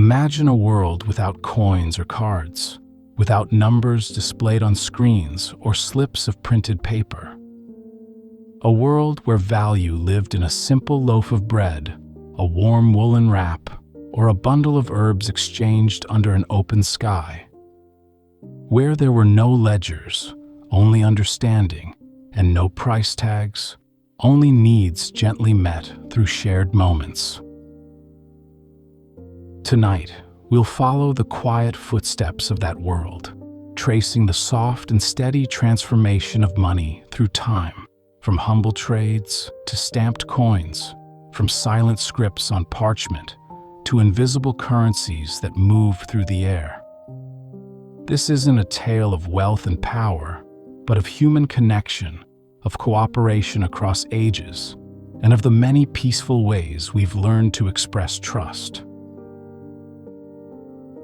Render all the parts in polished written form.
Imagine a world without coins or cards, without numbers displayed on screens or slips of printed paper. A world where value lived in a simple loaf of bread, a warm woolen wrap, or a bundle of herbs exchanged under an open sky. Where there were no ledgers, only understanding, and no price tags, only needs gently met through shared moments. Tonight, we'll follow the quiet footsteps of that world, tracing the soft and steady transformation of money through time, from humble trades to stamped coins, from silent scripts on parchment to invisible currencies that move through the air. This isn't a tale of wealth and power, but of human connection, of cooperation across ages, and of the many peaceful ways we've learned to express trust.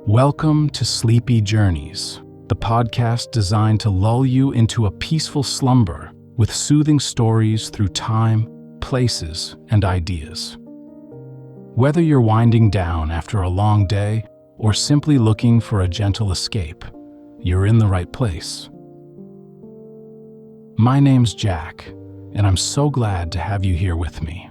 Welcome to Sleepy Journeys, the podcast designed to lull you into a peaceful slumber with soothing stories through time, places, and ideas. Whether you're winding down after a long day or simply looking for a gentle escape, you're in the right place. My name's Jack, and I'm so glad to have you here with me.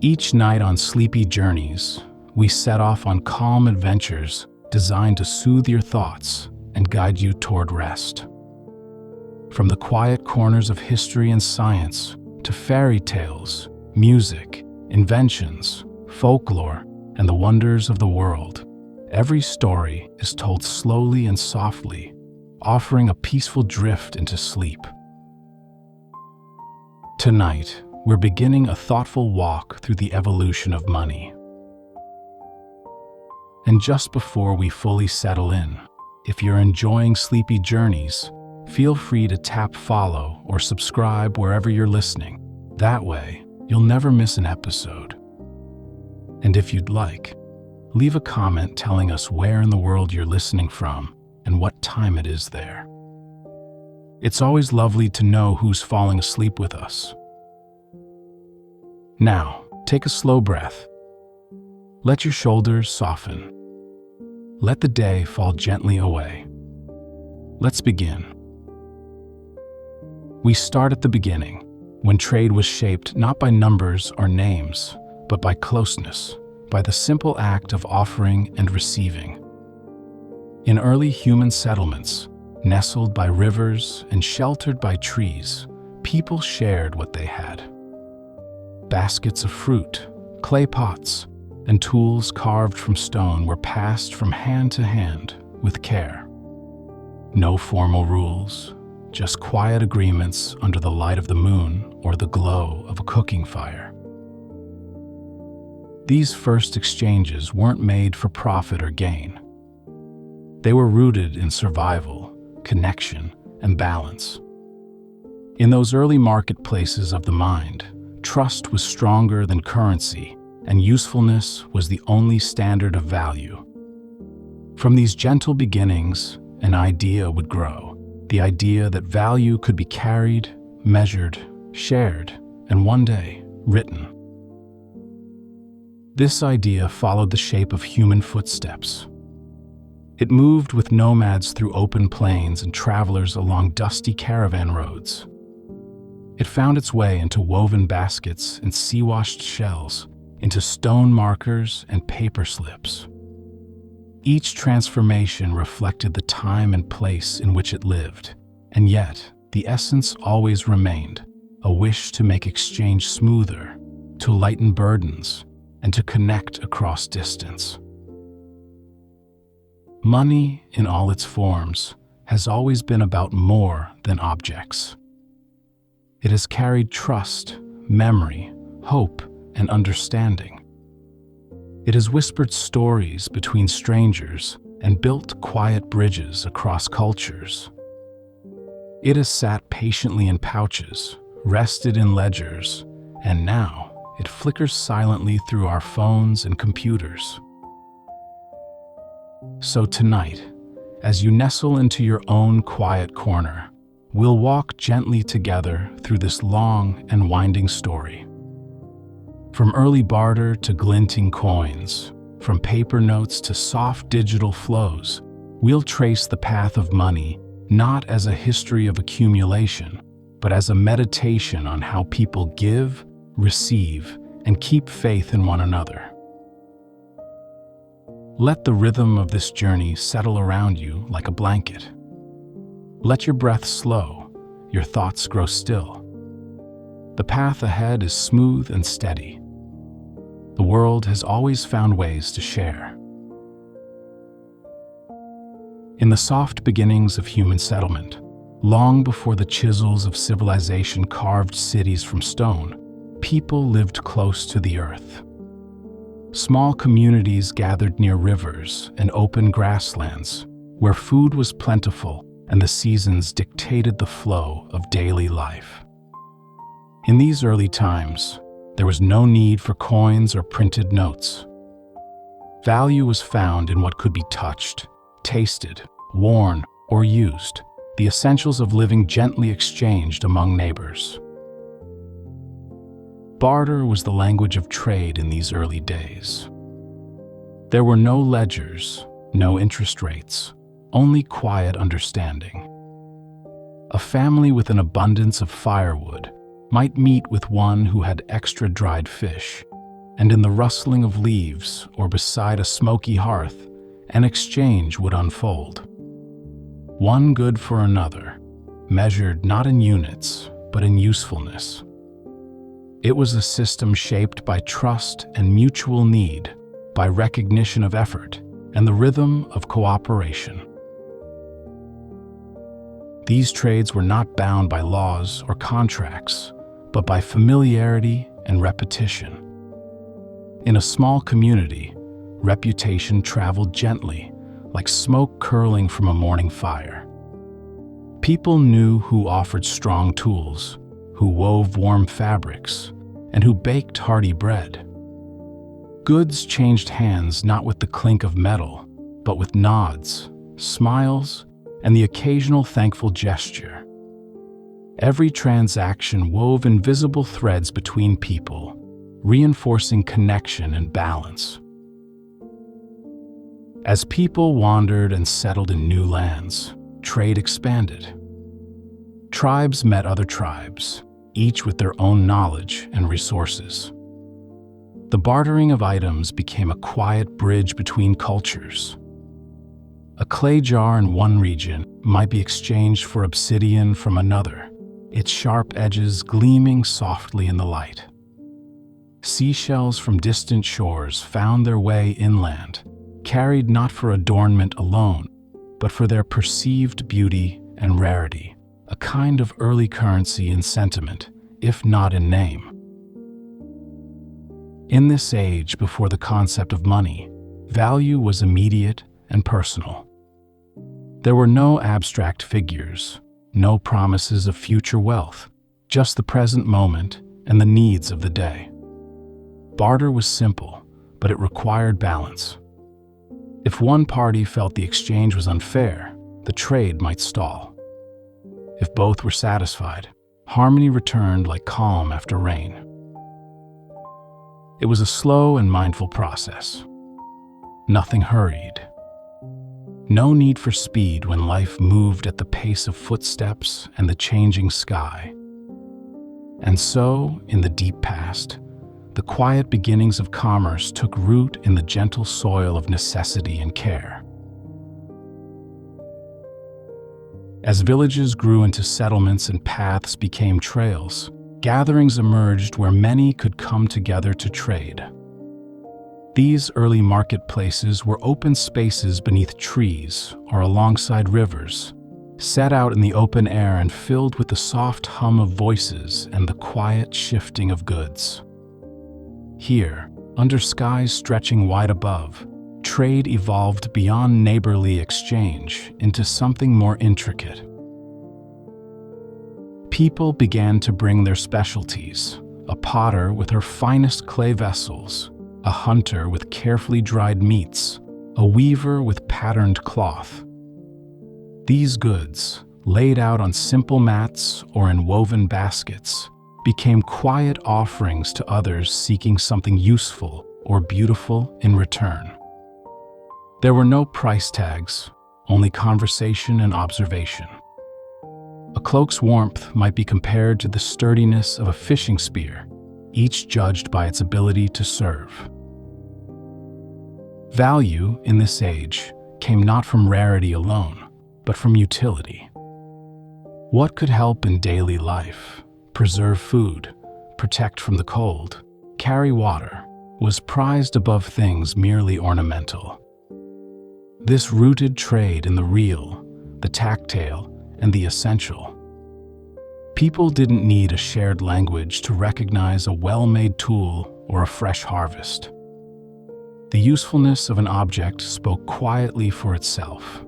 Each night on Sleepy Journeys, we set off on calm adventures designed to soothe your thoughts and guide you toward rest. From the quiet corners of history and science to fairy tales, music, inventions, folklore, and the wonders of the world, every story is told slowly and softly, offering a peaceful drift into sleep. Tonight, we're beginning a thoughtful walk through the evolution of money. And just before we fully settle in, if you're enjoying Sleepy Journeys, feel free to tap follow or subscribe wherever you're listening. That way, you'll never miss an episode. And if you'd like, leave a comment telling us where in the world you're listening from and what time it is there. It's always lovely to know who's falling asleep with us. Now, take a slow breath. Let your shoulders soften. Let the day fall gently away. Let's begin. We start at the beginning, when trade was shaped not by numbers or names, but by closeness, by the simple act of offering and receiving. In early human settlements, nestled by rivers and sheltered by trees, people shared what they had. Baskets of fruit, clay pots, and tools carved from stone were passed from hand to hand with care. No formal rules, just quiet agreements under the light of the moon or the glow of a cooking fire. These first exchanges weren't made for profit or gain. They were rooted in survival, connection, and balance. In those early marketplaces of the mind, trust was stronger than currency, and usefulness was the only standard of value. From these gentle beginnings, an idea would grow, the idea that value could be carried, measured, shared, and one day, written. This idea followed the shape of human footsteps. It moved with nomads through open plains and travelers along dusty caravan roads. It found its way into woven baskets and sea-washed shells, into stone markers and paper slips. Each transformation reflected the time and place in which it lived, and yet the essence always remained, a wish to make exchange smoother, to lighten burdens, and to connect across distance. Money, in all its forms, has always been about more than objects. It has carried trust, memory, hope, and understanding. It has whispered stories between strangers and built quiet bridges across cultures. It has sat patiently in pouches, rested in ledgers, and now it flickers silently through our phones and computers. So tonight, as you nestle into your own quiet corner, we'll walk gently together through this long and winding story. From early barter to glinting coins, from paper notes to soft digital flows, we'll trace the path of money not as a history of accumulation, but as a meditation on how people give, receive, and keep faith in one another. Let the rhythm of this journey settle around you like a blanket. Let your breath slow, your thoughts grow still. The path ahead is smooth and steady. The world has always found ways to share. In the soft beginnings of human settlement, long before the chisels of civilization carved cities from stone, people lived close to the earth. Small communities gathered near rivers and open grasslands, where food was plentiful and the seasons dictated the flow of daily life. In these early times, there was no need for coins or printed notes. Value was found in what could be touched, tasted, worn, or used, the essentials of living gently exchanged among neighbors. Barter was the language of trade in these early days. There were no ledgers, no interest rates, only quiet understanding. A family with an abundance of firewood might meet with one who had extra dried fish, and in the rustling of leaves or beside a smoky hearth, an exchange would unfold. One good for another, measured not in units, but in usefulness. It was a system shaped by trust and mutual need, by recognition of effort, and the rhythm of cooperation. These trades were not bound by laws or contracts, but by familiarity and repetition. In a small community, reputation traveled gently, like smoke curling from a morning fire. People knew who offered strong tools, who wove warm fabrics, and who baked hearty bread. Goods changed hands not with the clink of metal, but with nods, smiles, and the occasional thankful gesture. Every transaction wove invisible threads between people, reinforcing connection and balance. As people wandered and settled in new lands, trade expanded. Tribes met other tribes, each with their own knowledge and resources. The bartering of items became a quiet bridge between cultures. A clay jar in one region might be exchanged for obsidian from another, its sharp edges gleaming softly in the light. Seashells from distant shores found their way inland, carried not for adornment alone, but for their perceived beauty and rarity, a kind of early currency in sentiment, if not in name. In this age before the concept of money, value was immediate and personal. There were no abstract figures, no promises of future wealth, just the present moment and the needs of the day. Barter was simple, but it required balance. If one party felt the exchange was unfair, the trade might stall. If both were satisfied, harmony returned like calm after rain. It was a slow and mindful process. Nothing hurried. No need for speed when life moved at the pace of footsteps and the changing sky. And so, in the deep past, the quiet beginnings of commerce took root in the gentle soil of necessity and care. As villages grew into settlements and paths became trails, gatherings emerged where many could come together to trade. These early marketplaces were open spaces beneath trees or alongside rivers, set out in the open air and filled with the soft hum of voices and the quiet shifting of goods. Here, under skies stretching wide above, trade evolved beyond neighborly exchange into something more intricate. People began to bring their specialties, a potter with her finest clay vessels, a hunter with carefully dried meats, a weaver with patterned cloth. These goods, laid out on simple mats or in woven baskets, became quiet offerings to others seeking something useful or beautiful in return. There were no price tags, only conversation and observation. A cloak's warmth might be compared to the sturdiness of a fishing spear, each judged by its ability to serve. Value in this age came not from rarity alone, but from utility. What could help in daily life, preserve food, protect from the cold, carry water, was prized above things merely ornamental. This rooted trade in the real, the tactile, and the essential. People didn't need a shared language to recognize a well-made tool or a fresh harvest. The usefulness of an object spoke quietly for itself.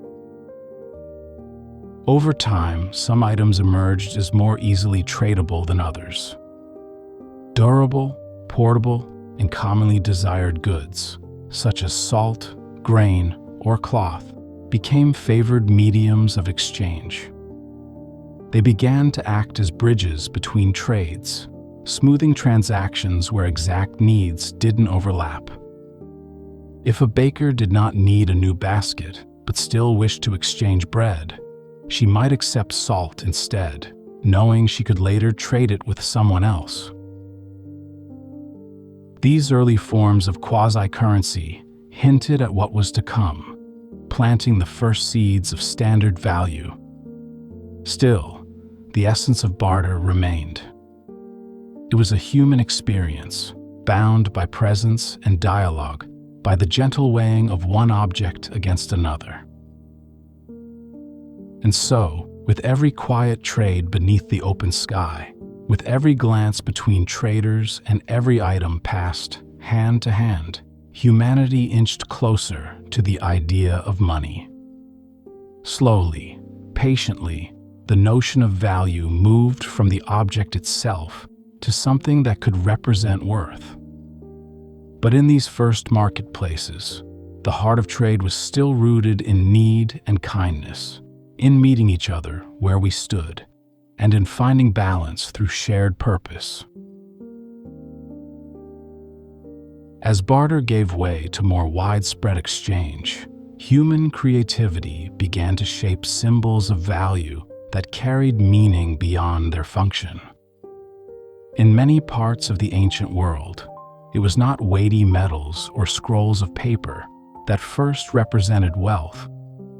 Over time, some items emerged as more easily tradable than others. Durable, portable, and commonly desired goods, such as salt, grain, or cloth, became favored mediums of exchange. They began to act as bridges between trades, smoothing transactions where exact needs didn't overlap. If a baker did not need a new basket, but still wished to exchange bread, she might accept salt instead, knowing she could later trade it with someone else. These early forms of quasi-currency hinted at what was to come, planting the first seeds of standard value. Still, the essence of barter remained. It was a human experience, bound by presence and dialogue, by the gentle weighing of one object against another. And so, with every quiet trade beneath the open sky, with every glance between traders and every item passed hand to hand, humanity inched closer to the idea of money. Slowly, patiently, the notion of value moved from the object itself to something that could represent worth. But in these first marketplaces, the heart of trade was still rooted in need and kindness, in meeting each other where we stood, and in finding balance through shared purpose. As barter gave way to more widespread exchange, human creativity began to shape symbols of value that carried meaning beyond their function. In many parts of the ancient world, it was not weighty metals or scrolls of paper that first represented wealth,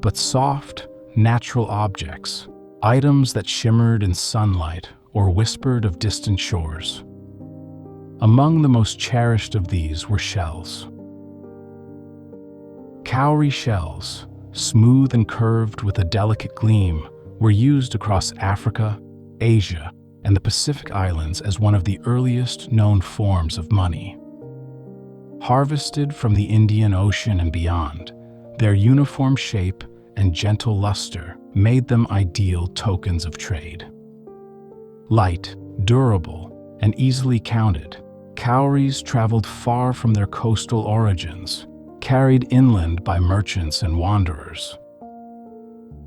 but soft, natural objects, items that shimmered in sunlight or whispered of distant shores. Among the most cherished of these were shells. Cowrie shells, smooth and curved with a delicate gleam, were used across Africa, Asia, and the Pacific Islands as one of the earliest known forms of money. Harvested from the Indian Ocean and beyond, their uniform shape and gentle luster made them ideal tokens of trade. Light, durable, and easily counted, cowries traveled far from their coastal origins, carried inland by merchants and wanderers.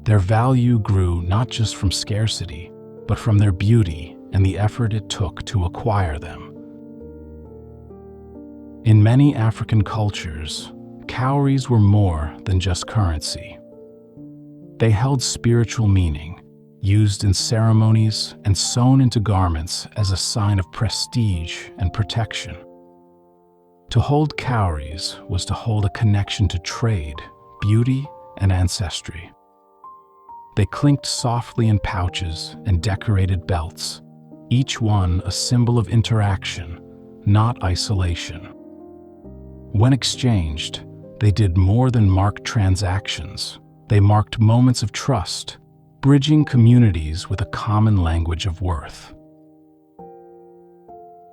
Their value grew not just from scarcity, but from their beauty and the effort it took to acquire them. In many African cultures, cowries were more than just currency. They held spiritual meaning, used in ceremonies and sewn into garments as a sign of prestige and protection. To hold cowries was to hold a connection to trade, beauty, and ancestry. They clinked softly in pouches and decorated belts, each one a symbol of interaction, not isolation. When exchanged, they did more than mark transactions. They marked moments of trust, bridging communities with a common language of worth.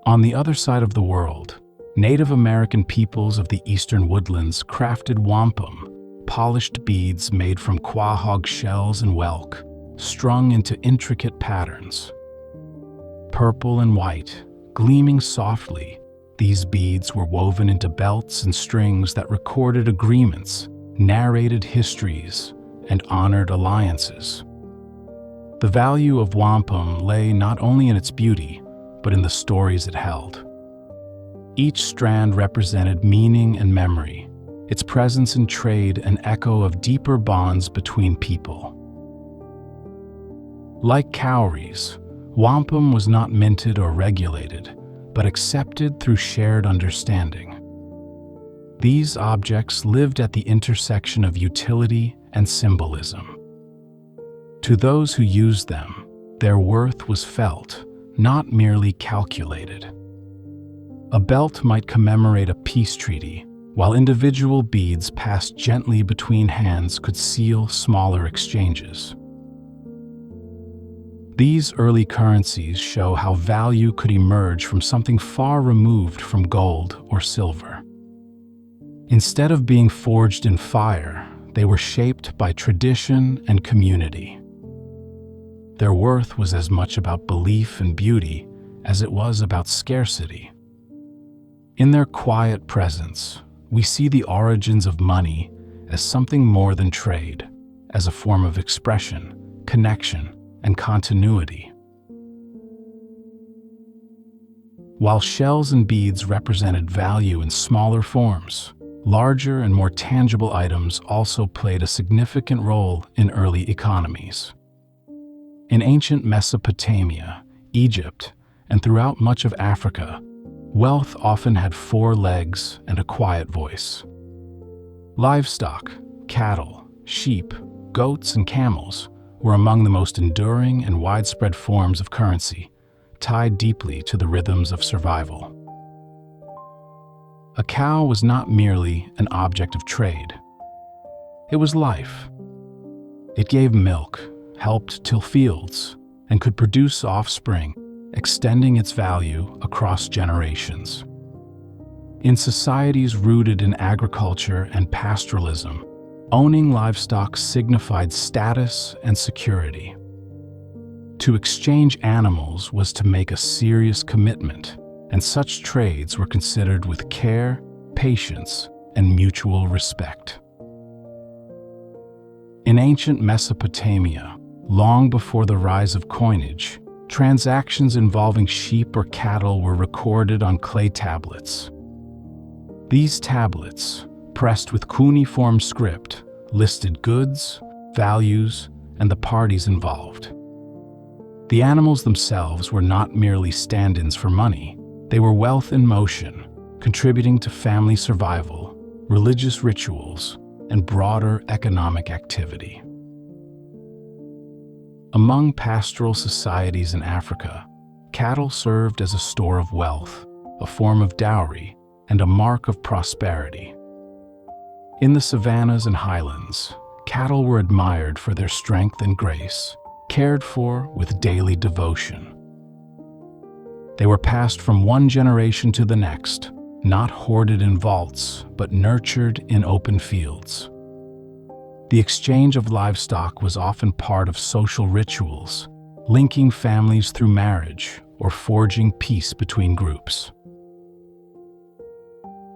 On the other side of the world, Native American peoples of the eastern woodlands crafted wampum, polished beads made from quahog shells and whelk, strung into intricate patterns. Purple and white, gleaming softly, these beads were woven into belts and strings that recorded agreements, narrated histories, and honored alliances. The value of wampum lay not only in its beauty, but in the stories it held. Each strand represented meaning and memory, its presence in trade an echo of deeper bonds between people. Like cowries, wampum was not minted or regulated, but accepted through shared understanding. These objects lived at the intersection of utility and symbolism. To those who used them, their worth was felt, not merely calculated. A belt might commemorate a peace treaty, while individual beads passed gently between hands could seal smaller exchanges. These early currencies show how value could emerge from something far removed from gold or silver. Instead of being forged in fire, they were shaped by tradition and community. Their worth was as much about belief and beauty as it was about scarcity. In their quiet presence, we see the origins of money as something more than trade, as a form of expression, connection, and continuity. While shells and beads represented value in smaller forms, larger and more tangible items also played a significant role in early economies. In ancient Mesopotamia, Egypt, and throughout much of Africa, wealth often had four legs and a quiet voice. Livestock, cattle, sheep, goats, and camels were among the most enduring and widespread forms of currency, tied deeply to the rhythms of survival. A cow was not merely an object of trade. It was life. It gave milk, helped till fields, and could produce offspring, extending its value across generations. In societies rooted in agriculture and pastoralism, owning livestock signified status and security. To exchange animals was to make a serious commitment, and such trades were considered with care, patience, and mutual respect. In ancient Mesopotamia, long before the rise of coinage, transactions involving sheep or cattle were recorded on clay tablets. These tablets, pressed with cuneiform script, listed goods, values, and the parties involved. The animals themselves were not merely stand-ins for money. They were wealth in motion, contributing to family survival, religious rituals, and broader economic activity. Among pastoral societies in Africa, cattle served as a store of wealth, a form of dowry, and a mark of prosperity. In the savannas and highlands, cattle were admired for their strength and grace, cared for with daily devotion. They were passed from one generation to the next, not hoarded in vaults, but nurtured in open fields. The exchange of livestock was often part of social rituals, linking families through marriage or forging peace between groups.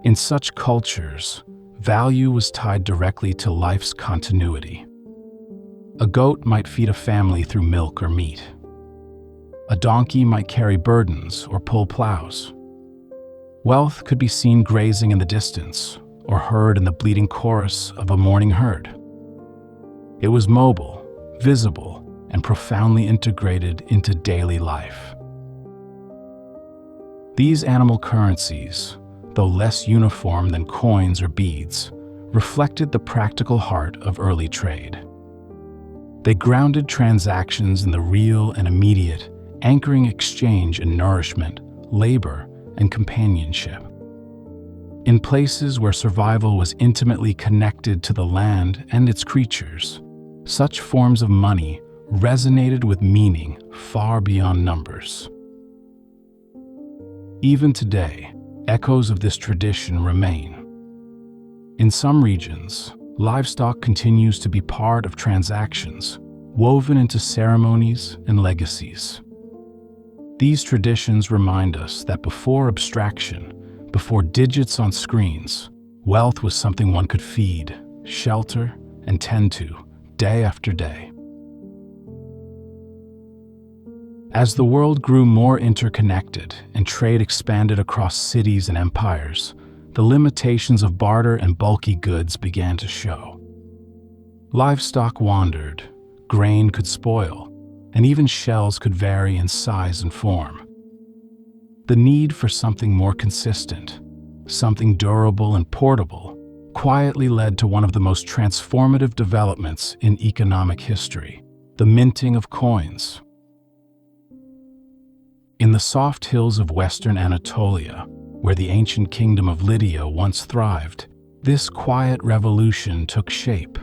In such cultures, value was tied directly to life's continuity. A goat might feed a family through milk or meat. A donkey might carry burdens or pull plows. Wealth could be seen grazing in the distance or heard in the bleating chorus of a mourning herd. It was mobile, visible, and profoundly integrated into daily life. These animal currencies, though less uniform than coins or beads, reflected the practical heart of early trade. They grounded transactions in the real and immediate, anchoring exchange in nourishment, labor, and companionship. In places where survival was intimately connected to the land and its creatures, such forms of money resonated with meaning far beyond numbers. Even today, echoes of this tradition remain. In some regions, livestock continues to be part of transactions, woven into ceremonies and legacies. These traditions remind us that before abstraction, before digits on screens, wealth was something one could feed, shelter, and tend to day after day. As the world grew more interconnected and trade expanded across cities and empires, the limitations of barter and bulky goods began to show. Livestock wandered, grain could spoil, and even shells could vary in size and form. The need for something more consistent, something durable and portable, quietly led to one of the most transformative developments in economic history: the minting of coins. In the soft hills of western Anatolia, where the ancient kingdom of Lydia once thrived, this quiet revolution took shape.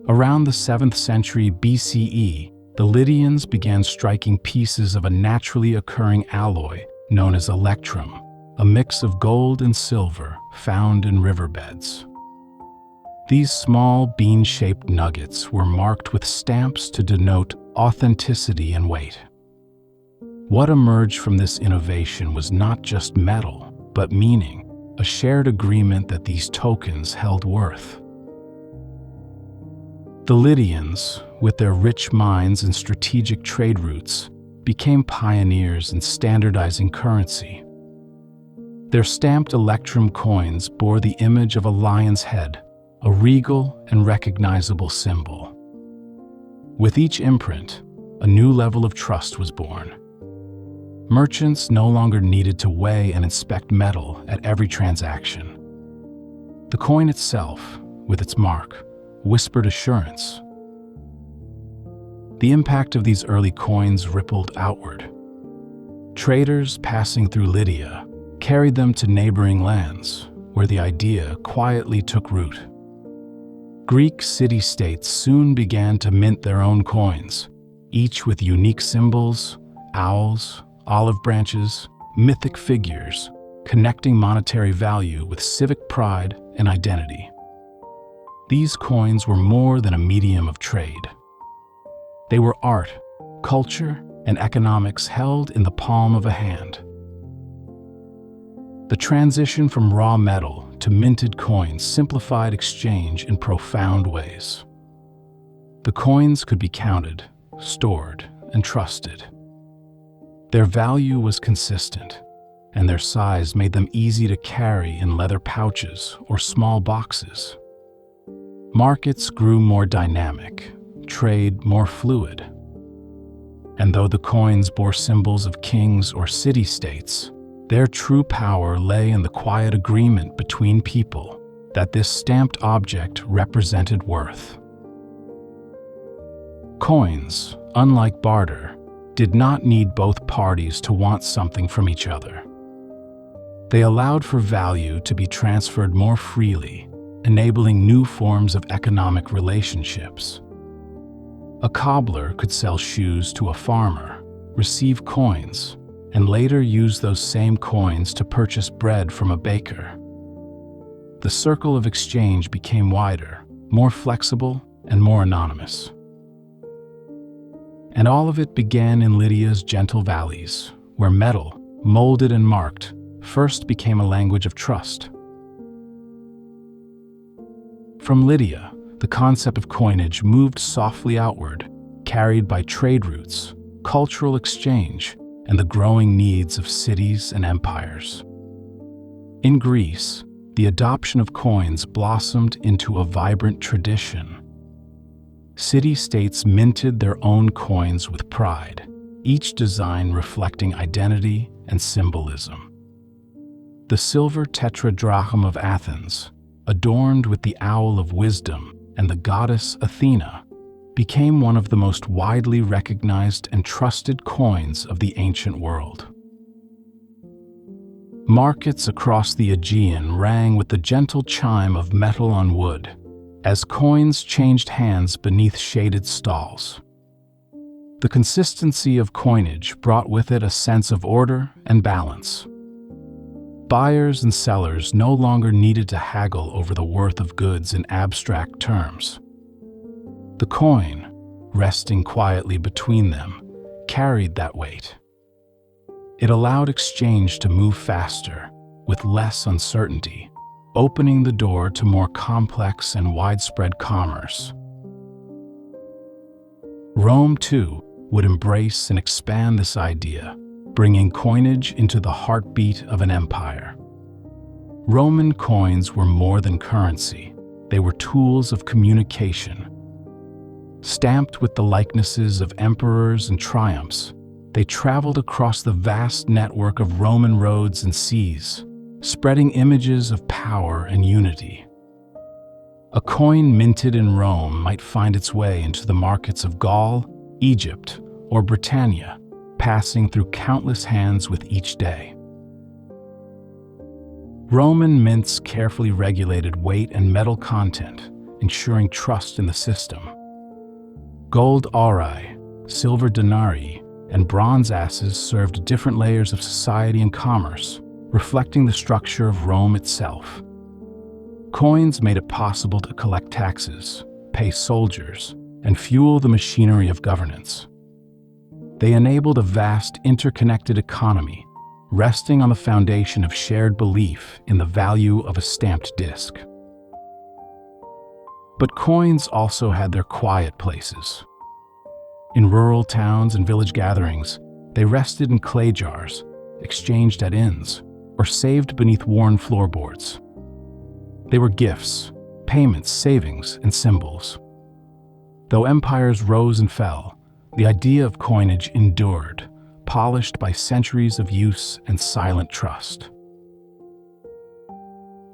Around the 7th century BCE, the Lydians began striking pieces of a naturally occurring alloy known as electrum, a mix of gold and silver found in riverbeds. These small bean-shaped nuggets were marked with stamps to denote authenticity and weight. What emerged from this innovation was not just metal, but meaning, a shared agreement that these tokens held worth. The Lydians, with their rich mines and strategic trade routes, became pioneers in standardizing currency. Their stamped electrum coins bore the image of a lion's head, a regal and recognizable symbol. With each imprint, a new level of trust was born. Merchants no longer needed to weigh and inspect metal at every transaction. The coin itself, with its mark, whispered assurance. The impact of these early coins rippled outward. Traders passing through Lydia carried them to neighboring lands, where the idea quietly took root. Greek city-states soon began to mint their own coins, each with unique symbols, owls, olive branches, mythic figures, connecting monetary value with civic pride and identity. These coins were more than a medium of trade. They were art, culture, and economics held in the palm of a hand. The transition from raw metal to minted coins simplified exchange in profound ways. The coins could be counted, stored, and trusted. Their value was consistent, and their size made them easy to carry in leather pouches or small boxes. Markets grew more dynamic, trade more fluid. And though the coins bore symbols of kings or city-states, their true power lay in the quiet agreement between people that this stamped object represented worth. Coins, unlike barter, did not need both parties to want something from each other. They allowed for value to be transferred more freely, enabling new forms of economic relationships. A cobbler could sell shoes to a farmer, receive coins, and later use those same coins to purchase bread from a baker. The circle of exchange became wider, more flexible, and more anonymous. And all of it began in Lydia's gentle valleys, where metal, molded and marked, first became a language of trust. From Lydia, the concept of coinage moved softly outward, carried by trade routes, cultural exchange, and the growing needs of cities and empires. In Greece, the adoption of coins blossomed into a vibrant tradition. City-states minted their own coins with pride, each design reflecting identity and symbolism. The silver tetradrachm of Athens, adorned with the owl of wisdom and the goddess Athena, became one of the most widely recognized and trusted coins of the ancient world. Markets across the Aegean rang with the gentle chime of metal on wood, as coins changed hands beneath shaded stalls. The consistency of coinage brought with it a sense of order and balance. Buyers and sellers no longer needed to haggle over the worth of goods in abstract terms. The coin, resting quietly between them, carried that weight. It allowed exchange to move faster, with less uncertainty, opening the door to more complex and widespread commerce. Rome, too, would embrace and expand this idea, bringing coinage into the heartbeat of an empire. Roman coins were more than currency. They were tools of communication. Stamped with the likenesses of emperors and triumphs, they traveled across the vast network of Roman roads and seas, spreading images of power and unity. A coin minted in Rome might find its way into the markets of Gaul, Egypt, or Britannia, passing through countless hands with each day. Roman mints carefully regulated weight and metal content, ensuring trust in the system. Gold auri, silver denarii, and bronze asses served different layers of society and commerce, reflecting the structure of Rome itself. Coins made it possible to collect taxes, pay soldiers, and fuel the machinery of governance. They enabled a vast interconnected economy, resting on the foundation of shared belief in the value of a stamped disc. But coins also had their quiet places. In rural towns and village gatherings, they rested in clay jars, exchanged at inns, or saved beneath worn floorboards. They were gifts, payments, savings, and symbols. Though empires rose and fell, the idea of coinage endured, polished by centuries of use and silent trust.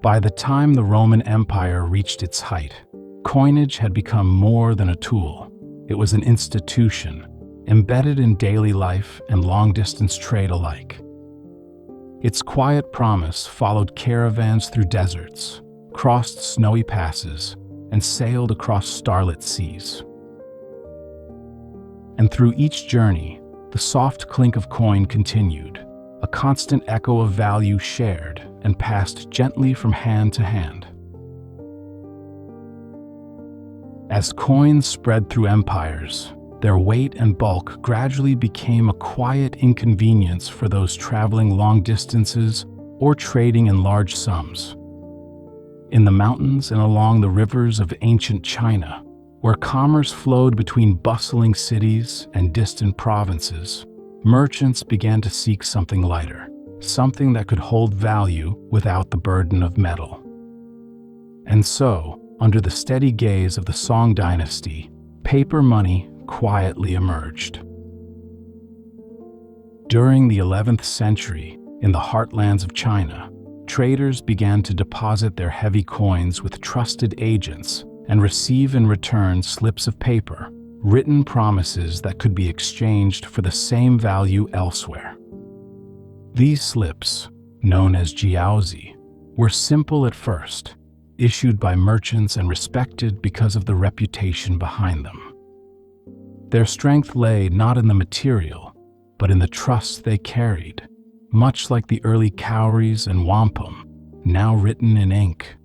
By the time the Roman Empire reached its height, coinage had become more than a tool. It was an institution, embedded in daily life and long-distance trade alike. Its quiet promise followed caravans through deserts, crossed snowy passes, and sailed across starlit seas. And through each journey, the soft clink of coin continued, a constant echo of value shared and passed gently from hand to hand. As coins spread through empires, their weight and bulk gradually became a quiet inconvenience for those traveling long distances or trading in large sums. In the mountains and along the rivers of ancient China, where commerce flowed between bustling cities and distant provinces, merchants began to seek something lighter, something that could hold value without the burden of metal. And so, under the steady gaze of the Song dynasty, paper money quietly emerged. During the 11th century, in the heartlands of China, traders began to deposit their heavy coins with trusted agents and receive in return slips of paper, written promises that could be exchanged for the same value elsewhere. These slips, known as jiaozi, were simple at first, issued by merchants and respected because of the reputation behind them. Their strength lay not in the material, but in the trust they carried, much like the early Cowries and wampum, now written in ink.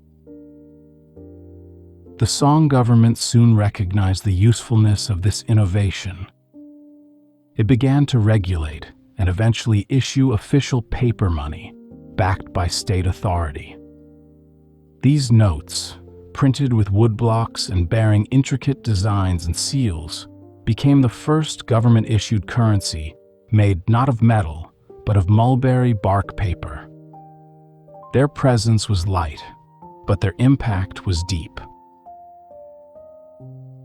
The Song government soon recognized the usefulness of this innovation. It began to regulate and eventually issue official paper money, backed by state authority. These notes, printed with woodblocks and bearing intricate designs and seals, became the first government-issued currency made not of metal, but of mulberry bark paper. Their presence was light, but their impact was deep.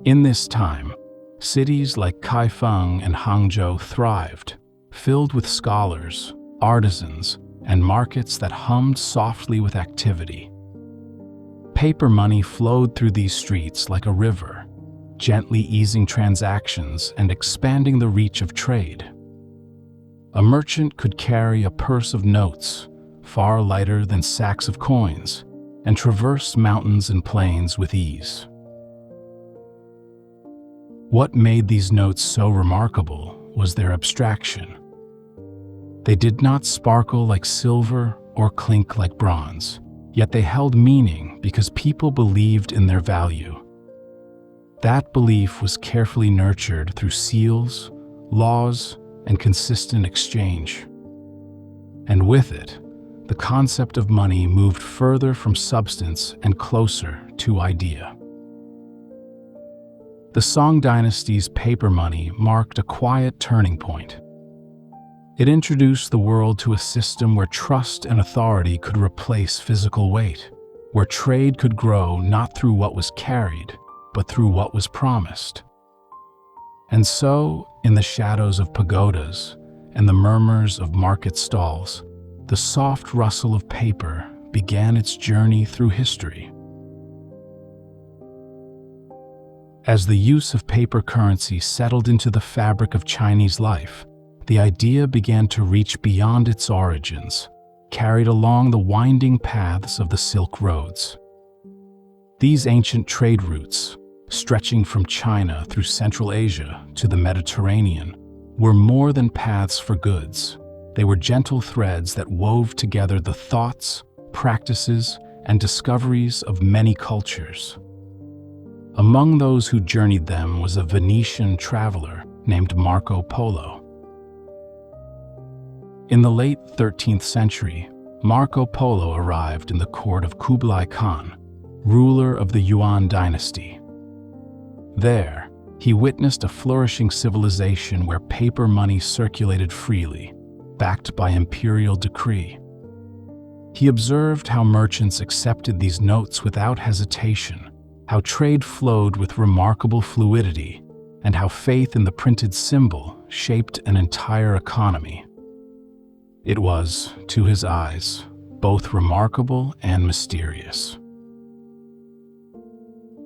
In this time, cities like Kaifeng and Hangzhou thrived, filled with scholars, artisans, and markets that hummed softly with activity. Paper money flowed through these streets like a river, gently easing transactions and expanding the reach of trade. A merchant could carry a purse of notes, far lighter than sacks of coins, and traverse mountains and plains with ease. What made these notes so remarkable was their abstraction. They did not sparkle like silver or clink like bronze, yet they held meaning because people believed in their value. That belief was carefully nurtured through seals, laws, and consistent exchange. And with it, the concept of money moved further from substance and closer to idea. The Song dynasty's paper money marked a quiet turning point. It introduced the world to a system where trust and authority could replace physical weight, where trade could grow not through what was carried, but through what was promised. And so, in the shadows of pagodas and the murmurs of market stalls, the soft rustle of paper began its journey through history. As the use of paper currency settled into the fabric of Chinese life, the idea began to reach beyond its origins, carried along the winding paths of the Silk Roads. These ancient trade routes, stretching from China through Central Asia to the Mediterranean, were more than paths for goods. They were gentle threads that wove together the thoughts, practices, and discoveries of many cultures. Among those who journeyed them was a Venetian traveler named Marco Polo. In the late 13th century, Marco Polo arrived in the court of Kublai Khan, ruler of the Yuan dynasty. There, he witnessed a flourishing civilization where paper money circulated freely, backed by imperial decree. He observed how merchants accepted these notes without hesitation, how trade flowed with remarkable fluidity, and how faith in the printed symbol shaped an entire economy. It was, to his eyes, both remarkable and mysterious.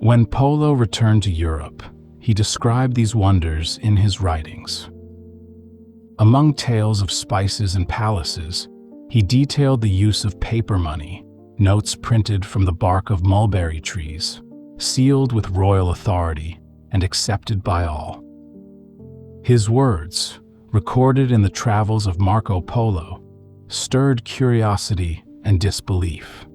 When Polo returned to Europe, he described these wonders in his writings. Among tales of spices and palaces, he detailed the use of paper money, notes printed from the bark of mulberry trees, sealed with royal authority and accepted by all. His words, recorded in the travels of Marco Polo, stirred curiosity and disbelief.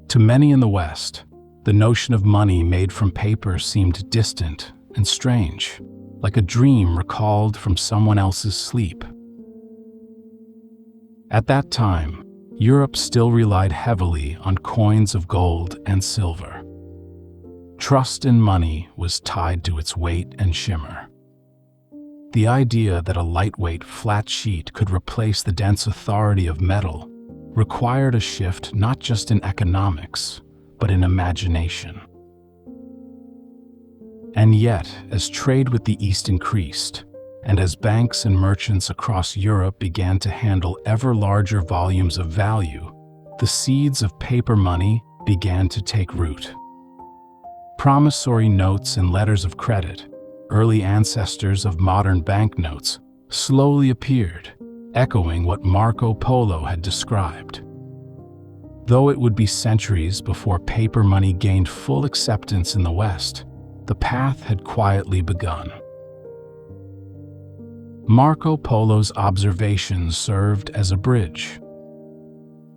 To many in the West, the notion of money made from paper seemed distant and strange, like a dream recalled from someone else's sleep. At that time, Europe still relied heavily on coins of gold and silver. Trust in money was tied to its weight and shimmer. The idea that a lightweight, flat sheet could replace the dense authority of metal required a shift not just in economics, but in imagination. And yet, as trade with the East increased, and as banks and merchants across Europe began to handle ever larger volumes of value, the seeds of paper money began to take root. Promissory notes and letters of credit, early ancestors of modern banknotes, slowly appeared, echoing what Marco Polo had described. Though it would be centuries before paper money gained full acceptance in the West, the path had quietly begun. Marco Polo's observations served as a bridge.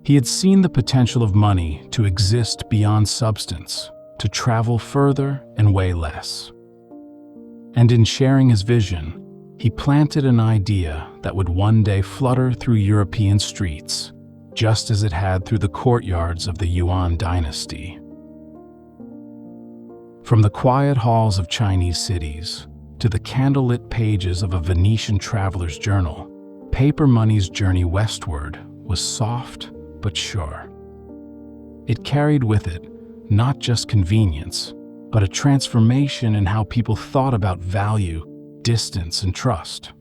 He had seen the potential of money to exist beyond substance, to travel further and weigh less. And in sharing his vision, he planted an idea that would one day flutter through European streets, just as it had through the courtyards of the Yuan dynasty. From the quiet halls of Chinese cities to the candlelit pages of a Venetian traveler's journal, paper money's journey westward was soft but sure. It carried with it not just convenience, but a transformation in how people thought about value, distance, and trust.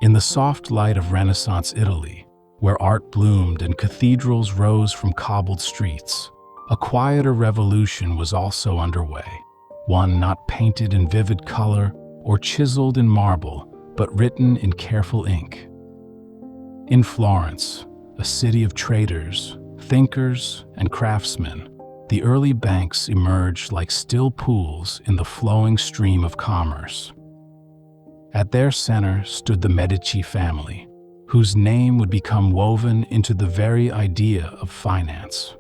In the soft light of Renaissance Italy, where art bloomed and cathedrals rose from cobbled streets, a quieter revolution was also underway, one not painted in vivid color or chiseled in marble, but written in careful ink. In Florence, a city of traders, thinkers, and craftsmen, the early banks emerged like still pools in the flowing stream of commerce. At their center stood the Medici family, whose name would become woven into the very idea of finance.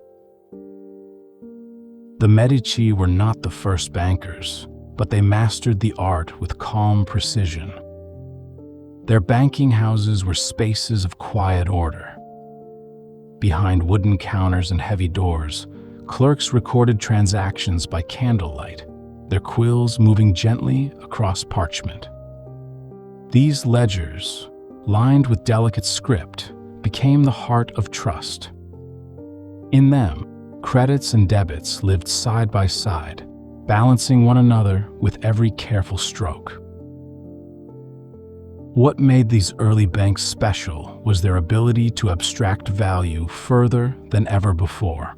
The Medici were not the first bankers, but they mastered the art with calm precision. Their banking houses were spaces of quiet order. Behind wooden counters and heavy doors, Clerks recorded transactions by candlelight, their quills moving gently across parchment. These ledgers, lined with delicate script, became the heart of trust. In them, credits and debits lived side by side, balancing one another with every careful stroke. What made these early banks special was their ability to abstract value further than ever before.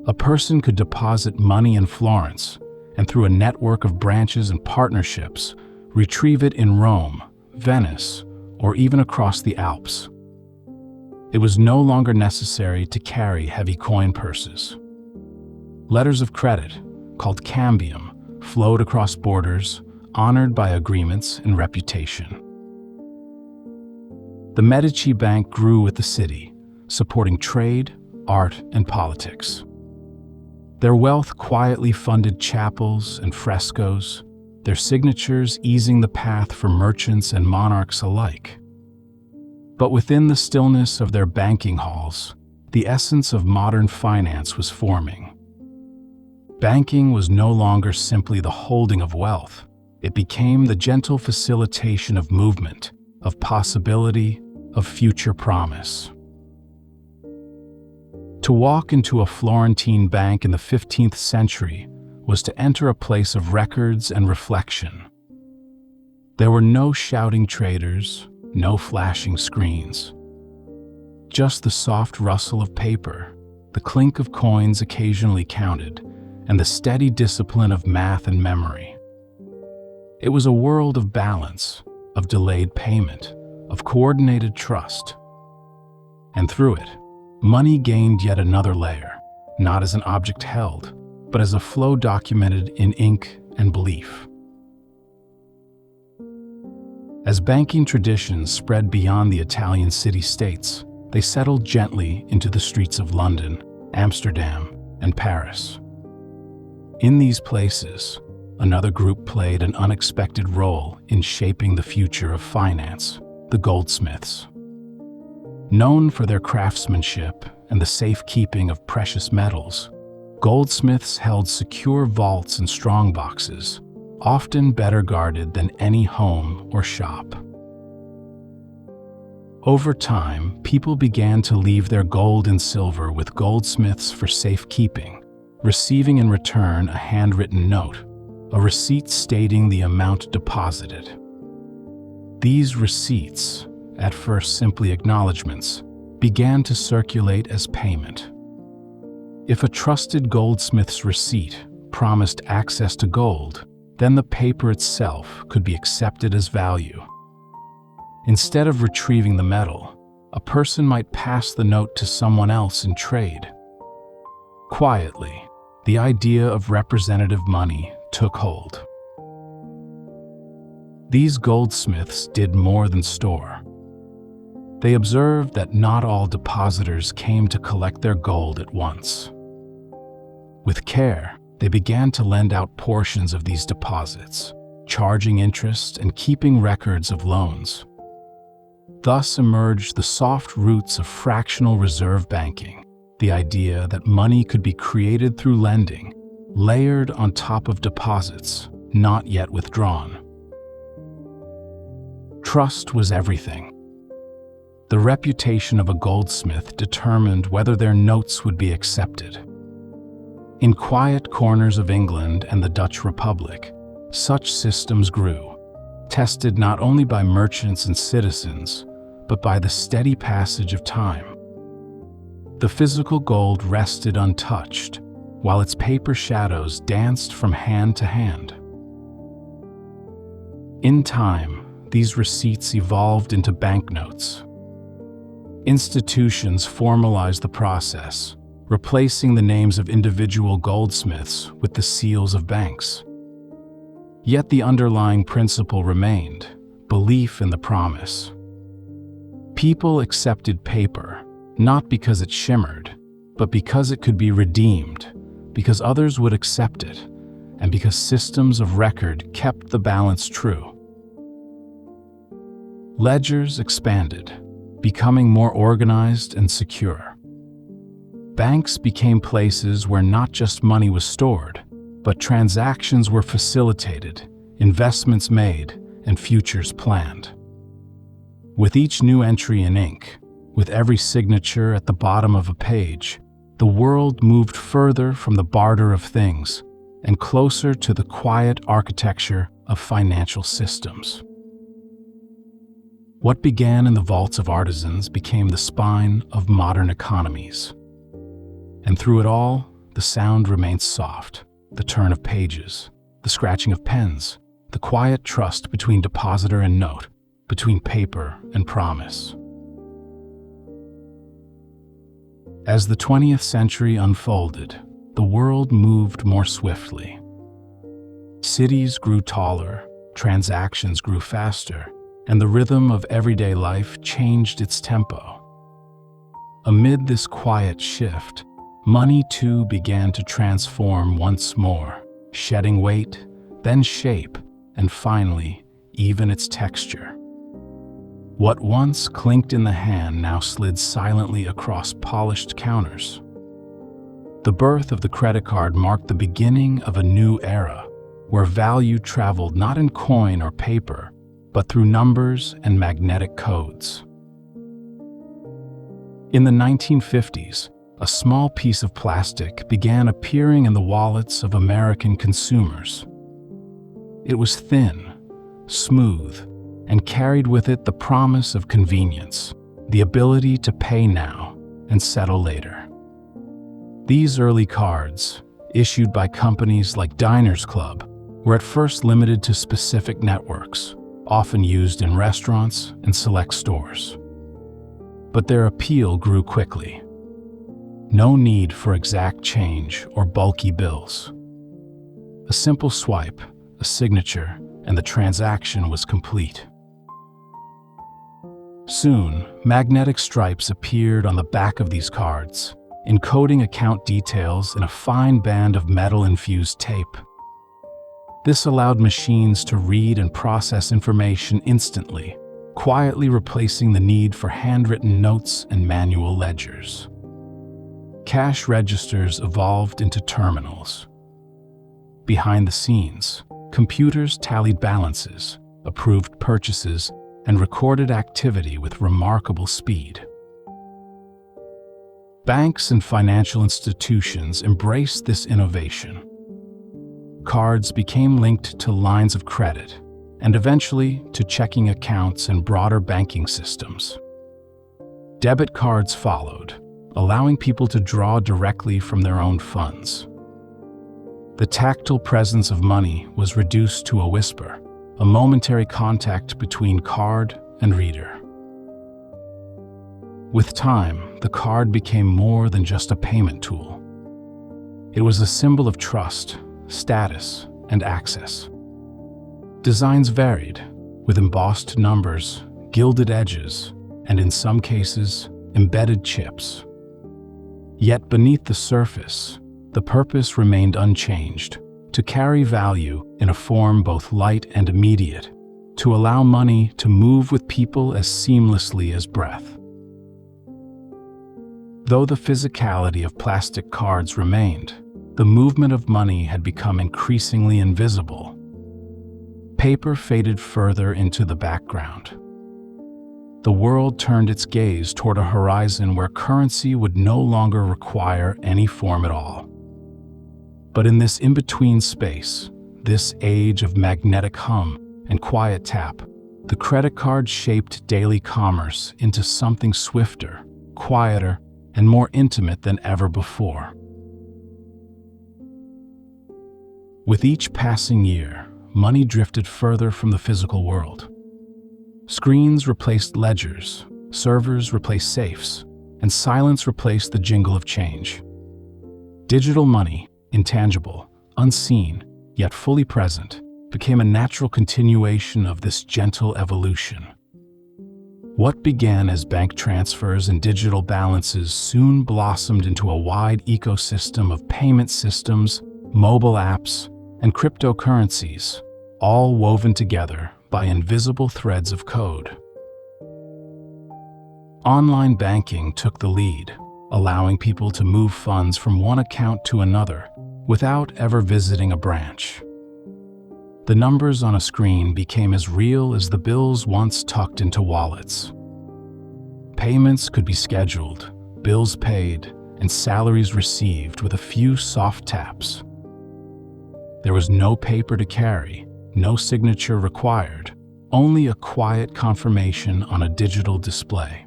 A person could deposit money in Florence, and through a network of branches and partnerships, retrieve it in Rome, Venice, or even across the Alps. It was no longer necessary to carry heavy coin purses. Letters of credit, called cambium, flowed across borders, honored by agreements and reputation. The Medici Bank grew with the city, supporting trade, art, and politics. Their wealth quietly funded chapels and frescoes, their signatures easing the path for merchants and monarchs alike. But within the stillness of their banking halls, the essence of modern finance was forming. Banking was no longer simply the holding of wealth. It became the gentle facilitation of movement, of possibility, of future promise. To walk into a Florentine bank in the 15th century was to enter a place of records and reflection. There were no shouting traders, no flashing screens. Just the soft rustle of paper, the clink of coins occasionally counted, and the steady discipline of math and memory. It was a world of balance, of delayed payment, of coordinated trust. And through it, money gained yet another layer, not as an object held, but as a flow documented in ink and belief. As banking traditions spread beyond the Italian city-states, they settled gently into the streets of London, Amsterdam, and Paris. In these places, another group played an unexpected role in shaping the future of finance: the goldsmiths. Known for their craftsmanship and the safekeeping of precious metals, goldsmiths held secure vaults and strongboxes, often better guarded than any home or shop. Over time, people began to leave their gold and silver with goldsmiths for safekeeping, receiving in return a handwritten note, a receipt stating the amount deposited. These receipts, at first simply acknowledgments, began to circulate as payment. If a trusted goldsmith's receipt promised access to gold, then the paper itself could be accepted as value. Instead of retrieving the metal, a person might pass the note to someone else in trade. Quietly, the idea of representative money took hold. These goldsmiths did more than store. They observed that not all depositors came to collect their gold at once. With care, they began to lend out portions of these deposits, charging interest and keeping records of loans. Thus emerged the soft roots of fractional reserve banking, the idea that money could be created through lending, layered on top of deposits, not yet withdrawn. Trust was everything. The reputation of a goldsmith determined whether their notes would be accepted. In quiet corners of England and the Dutch Republic, such systems grew, tested not only by merchants and citizens, but by the steady passage of time. The physical gold rested untouched, while its paper shadows danced from hand to hand. In time, these receipts evolved into banknotes. Institutions formalized the process, replacing the names of individual goldsmiths with the seals of banks. Yet the underlying principle remained: belief in the promise. People accepted paper, not because it shimmered, but because it could be redeemed, because others would accept it, and because systems of record kept the balance true. Ledgers expanded, becoming more organized and secure. banks became places where not just money was stored, but transactions were facilitated, investments made, and futures planned. With each new entry in ink, with every signature at the bottom of a page, the world moved further from the barter of things and closer to the quiet architecture of financial systems. What began in the vaults of artisans became the spine of modern economies. And through it all, the sound remains soft, the turn of pages, the scratching of pens, the quiet trust between depositor and note, between paper and promise. As the 20th century unfolded, the world moved more swiftly. Cities grew taller, transactions grew faster, and the rhythm of everyday life changed its tempo. Amid this quiet shift, money too began to transform once more, shedding weight, then shape, and finally, even its texture. What once clinked in the hand now slid silently across polished counters. The birth of the credit card marked the beginning of a new era, where value traveled not in coin or paper, but through numbers and magnetic codes. In the 1950s, a small piece of plastic began appearing in the wallets of American consumers. It was thin, smooth, and carried with it the promise of convenience, the ability to pay now and settle later. These early cards, issued by companies like Diners Club, were at first limited to specific networks, often used in restaurants and select stores. But their appeal grew quickly. No need for exact change or bulky bills. A simple swipe, a signature, and the transaction was complete. Soon, magnetic stripes appeared on the back of these cards, encoding account details in a fine band of metal-infused tape. This allowed machines to read and process information instantly, quietly replacing the need for handwritten notes and manual ledgers. Cash registers evolved into terminals. Behind the scenes, computers tallied balances, approved purchases, and recorded activity with remarkable speed. Banks and financial institutions embraced this innovation. Cards became linked to lines of credit, and eventually to checking accounts and broader banking systems. Debit cards followed, allowing people to draw directly from their own funds. The tactile presence of money was reduced to a whisper, a momentary contact between card and reader. With time, the card became more than just a payment tool. It was a symbol of trust, status, and access. Designs varied, with embossed numbers, gilded edges, and in some cases, embedded chips. Yet beneath the surface, the purpose remained unchanged: to carry value in a form both light and immediate, to allow money to move with people as seamlessly as breath. Though the physicality of plastic cards remained, the movement of money had become increasingly invisible. Paper faded further into the background. The world turned its gaze toward a horizon where currency would no longer require any form at all. But in this in-between space, this age of magnetic hum and quiet tap, the credit card shaped daily commerce into something swifter, quieter, and more intimate than ever before. With each passing year, money drifted further from the physical world. Screens replaced ledgers, servers replaced safes, and silence replaced the jingle of change. Digital money, intangible, unseen, yet fully present, became a natural continuation of this gentle evolution. What began as bank transfers and digital balances soon blossomed into a wide ecosystem of payment systems, mobile apps, and cryptocurrencies, all woven together by invisible threads of code. Online banking took the lead, allowing people to move funds from one account to another without ever visiting a branch. The numbers on a screen became as real as the bills once tucked into wallets. Payments could be scheduled, bills paid, and salaries received with a few soft taps. There was no paper to carry, no signature required, only a quiet confirmation on a digital display.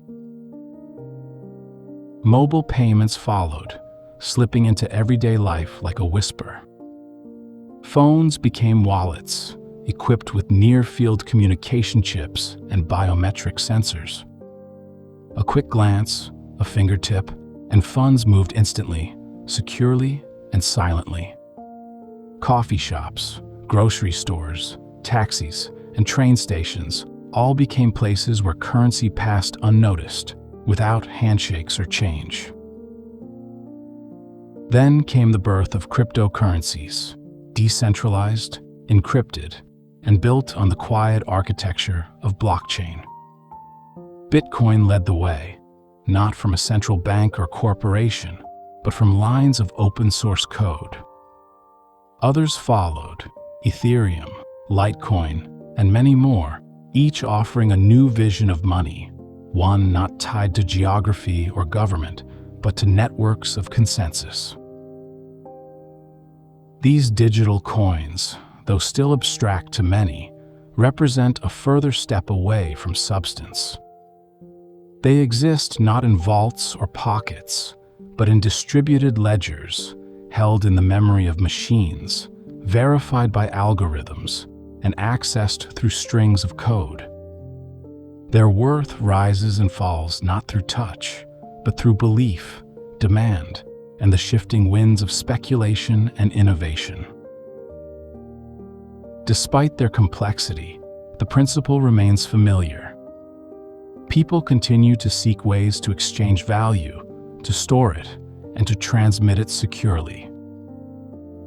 Mobile payments followed, slipping into everyday life like a whisper. Phones became wallets, equipped with near-field communication chips and biometric sensors. A quick glance, a fingertip, and funds moved instantly, securely and silently. Coffee shops, grocery stores, taxis, and train stations all became places where currency passed unnoticed, without handshakes or change. Then came the birth of cryptocurrencies, decentralized, encrypted, and built on the quiet architecture of blockchain. Bitcoin led the way, not from a central bank or corporation, but from lines of open-source code. Others followed, Ethereum, Litecoin, and many more, each offering a new vision of money, one not tied to geography or government, but to networks of consensus. These digital coins, though still abstract to many, represent a further step away from substance. They exist not in vaults or pockets, but in distributed ledgers, held in the memory of machines, verified by algorithms, and accessed through strings of code. Their worth rises and falls not through touch, but through belief, demand, and the shifting winds of speculation and innovation. Despite their complexity, the principle remains familiar. People continue to seek ways to exchange value, to store it, and to transmit it securely.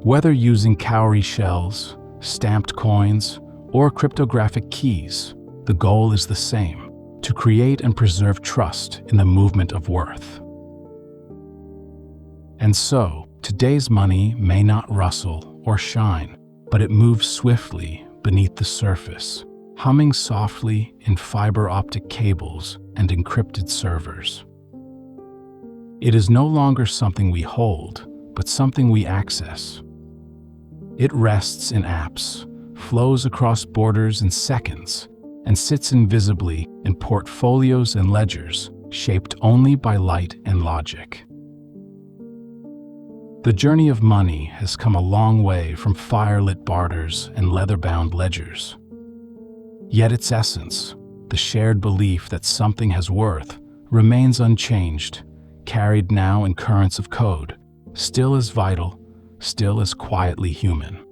Whether using cowrie shells, stamped coins, or cryptographic keys, the goal is the same: to create and preserve trust in the movement of worth. And so, today's money may not rustle or shine, but it moves swiftly beneath the surface, humming softly in fiber optic cables and encrypted servers. It is no longer something we hold, but something we access. It rests in apps, flows across borders in seconds, and sits invisibly in portfolios and ledgers shaped only by light and logic. The journey of money has come a long way from firelit barters and leather-bound ledgers. Yet its essence, the shared belief that something has worth, remains unchanged, carried now in currents of code, still as vital, still as quietly human.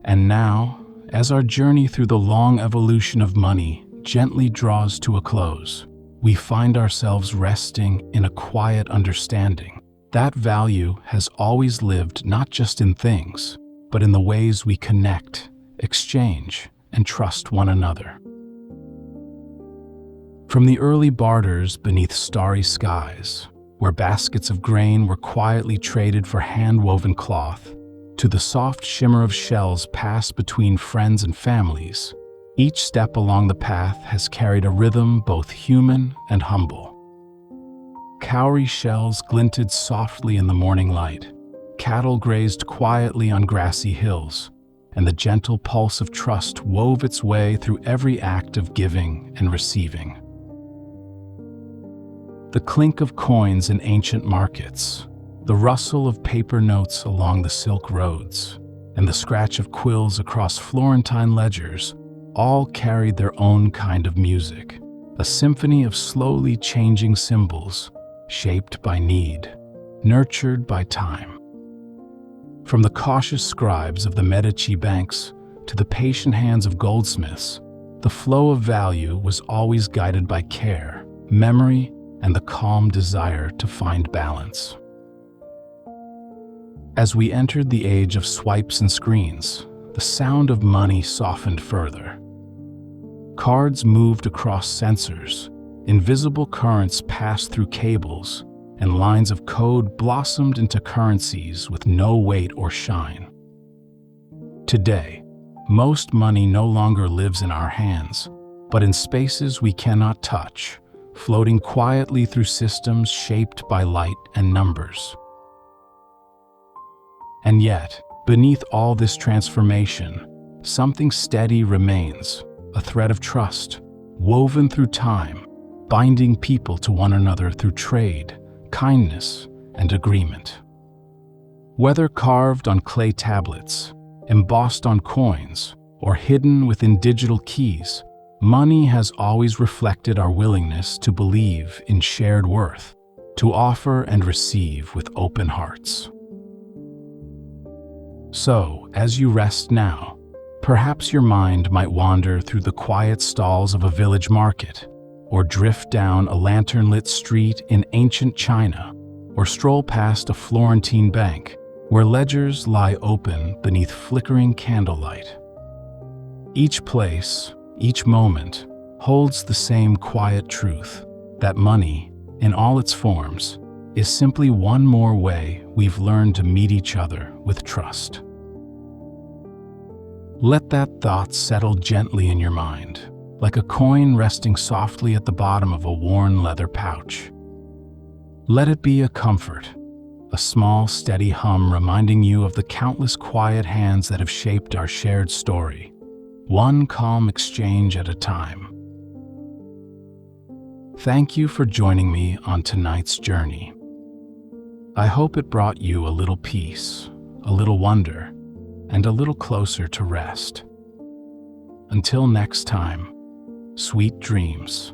And now, as our journey through the long evolution of money gently draws to a close, we find ourselves resting in a quiet understanding that value has always lived not just in things, but in the ways we connect, exchange, and trust one another. From the early barters beneath starry skies, where baskets of grain were quietly traded for hand-woven cloth, to the soft shimmer of shells passed between friends and families, each step along the path has carried a rhythm both human and humble. Cowrie shells glinted softly in the morning light, cattle grazed quietly on grassy hills, and the gentle pulse of trust wove its way through every act of giving and receiving. The clink of coins in ancient markets, the rustle of paper notes along the silk roads, and the scratch of quills across Florentine ledgers all carried their own kind of music, a symphony of slowly changing symbols, shaped by need, nurtured by time. From the cautious scribes of the Medici banks to the patient hands of goldsmiths, the flow of value was always guided by care, memory, and the calm desire to find balance. As we entered the age of swipes and screens, the sound of money softened further. Cards moved across sensors, invisible currents passed through cables, and lines of code blossomed into currencies with no weight or shine. Today, most money no longer lives in our hands, but in spaces we cannot touch, floating quietly through systems shaped by light and numbers. And yet, beneath all this transformation, something steady remains, a thread of trust, woven through time, binding people to one another through trade, kindness, and agreement. Whether carved on clay tablets, embossed on coins, or hidden within digital keys, money has always reflected our willingness to believe in shared worth, to offer and receive with open hearts. So, as you rest now, perhaps your mind might wander through the quiet stalls of a village market, or drift down a lantern-lit street in ancient China, or stroll past a Florentine bank where ledgers lie open beneath flickering candlelight. Each place, each moment, holds the same quiet truth that money, in all its forms, is simply one more way we've learned to meet each other with trust. Let that thought settle gently in your mind, like a coin resting softly at the bottom of a worn leather pouch. Let it be a comfort, a small, steady hum reminding you of the countless quiet hands that have shaped our shared story, one calm exchange at a time. Thank you for joining me on tonight's journey. I hope it brought you a little peace, a little wonder, and a little closer to rest. Until next time, sweet dreams.